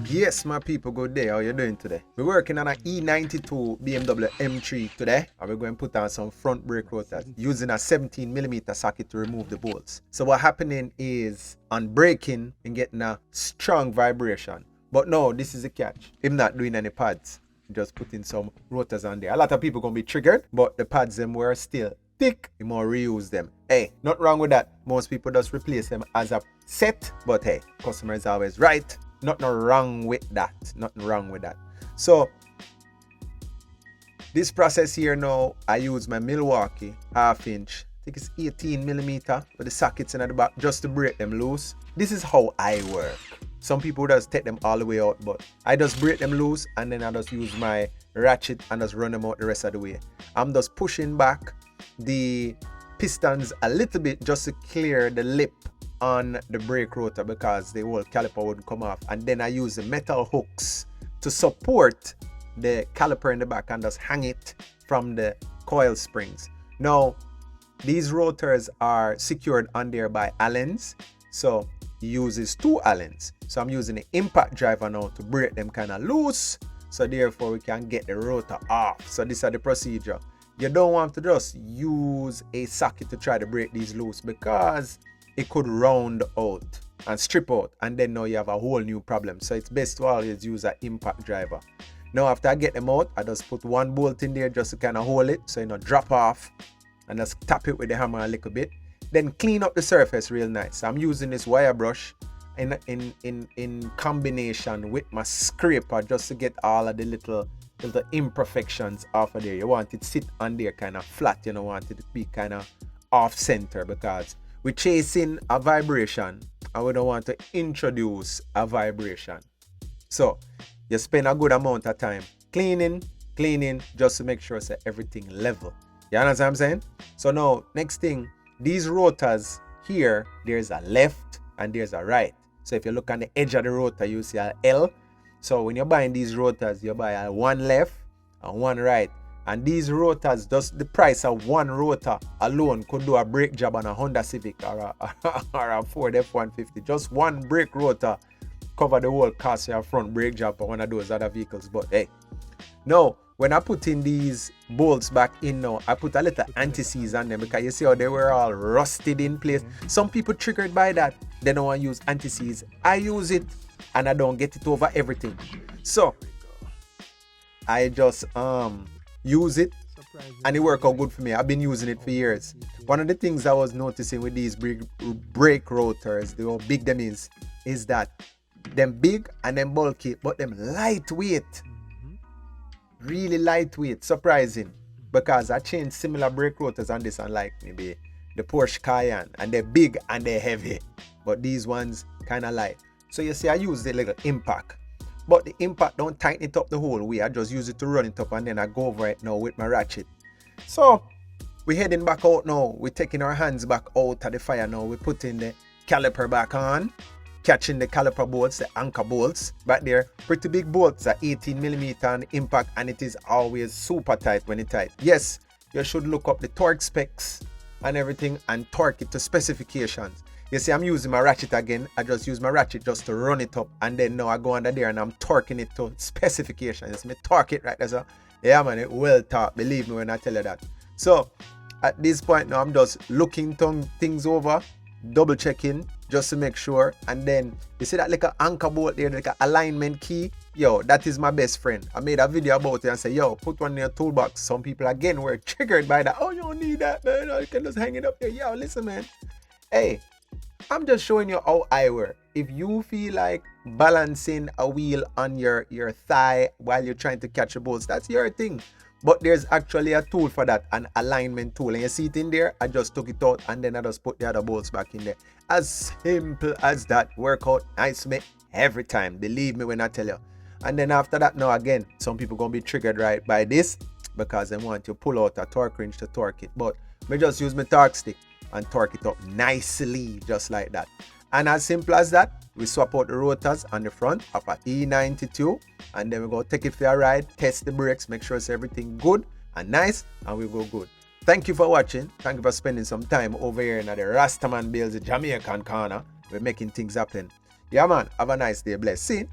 Yes, my people, good day. How you doing today? We're working on an E92 BMW M3 today, and we're going to put on some front brake rotors using a 17mm socket to remove the bolts. So what happening is, on braking, and getting a strong vibration. But no, this is a catch. I'm not doing any pads. Just putting some rotors on there. A lot of people going to be triggered, but the pads them were still thick. You more reuse them. Hey, not wrong with that. Most people just replace them as a set, but hey, customer is always right. Nothing wrong with that. Nothing wrong with that. So this process here now, I use my Milwaukee 1/2 inch. I think it's 18mm with the sockets in at the back just to break them loose. This is how I work. Some people just take them all the way out, but I just break them loose and then I just use my ratchet and just run them out the rest of the way. I'm just pushing back the pistons a little bit just to clear the lip on the brake rotor because the whole caliper wouldn't come off, and then I use the metal hooks to support the caliper in the back and just hang it from the coil springs. Now these rotors are secured on there by Allens, so it uses 2 Allens. So I'm using the impact driver now to break them kind of loose, so therefore we can get the rotor off. So this is the procedure. You don't want to just use a socket to try to break these loose because it could round out and strip out, and then now you have a whole new problem. So it's best to always use an impact driver. Now after I get them out, I just put 1 bolt in there just to kind of hold it so you know drop off, and just tap it with the hammer a little bit. Then clean up the surface real nice. So I'm using this wire brush in combination with my scraper just to get all of the little imperfections off of there. You want it to sit on there kind of flat, you don't want it to be kind of off center because we're chasing a vibration and we don't want to introduce a vibration. So you spend a good amount of time cleaning just to make sure that everything level. You understand what I'm saying? So now next thing, these rotors here, there's a left and there's a right. So if you look on the edge of the rotor, you see a L. So when you're buying these rotors, you buy a 1 left and 1 right. And these rotors, just the price of 1 rotor alone could do a brake job on a Honda Civic or a Ford F-150. Just 1 brake rotor cover the whole cost of your front brake job for one of those other vehicles. But hey, now when I put in these bolts back in now, I put a little anti-seize on them because you see how they were all rusted in place. Some people triggered by that, they don't want to use anti-seize. I use it and I don't get it over everything. So I just use it and it worked out good for me. I've been using it for years. One of the things I was noticing with these brake rotors, the how big them is that them big and them bulky, but them lightweight. Really lightweight, surprising, because I changed similar brake rotors on this, unlike maybe the Porsche Cayenne, and they're big and they're heavy, but these ones kind of light. So you see I use the little impact, but the impact don't tighten it up the whole way. I just use it to run it up and then I go over it now with my ratchet. So we're heading back out now. We're taking our hands back out of the fire now. We're putting the caliper back on, catching the caliper bolts, the anchor bolts back there. Pretty big bolts are 18mm on impact, and it is always super tight when it's tight. Yes, you should look up the torque specs and everything and torque it to specifications. You see I'm using my ratchet again. I just use my ratchet just to run it up, and then now I go under there and I'm torquing it to specifications. Me torque it right there. So yeah man, it well torqued, believe me when I tell you that. So at this point now I'm just looking things over, double checking just to make sure. And then you see that like an anchor bolt there, like an alignment key, yo, that is my best friend. I made a video about it and say, yo, put one in your toolbox. Some people again were triggered by that. Oh, you don't need that, man, you can just hang it up there. Yo, listen man, hey, I'm just showing you how I work. If you feel like balancing a wheel on your thigh while you're trying to catch the bolts, that's your thing. But there's actually a tool for that, an alignment tool. And you see it in there, I just took it out and then I just put the other bolts back in there. As simple as that. Work out nice me every time. Believe me when I tell you. And then after that, now again, some people gonna be triggered right by this because they want to pull out a torque wrench to torque it. But me just use my torque stick and torque it up nicely, just like that. And as simple as that, we swap out the rotors on the front of an E92, and then we go take it for a ride, test the brakes, make sure it's everything good and nice, and we go good. Thank you for watching. Thank you for spending some time over here in the Rastaman Bales, the Jamaican corner. We're making things happen. Yeah man, have a nice day. Bless. See you.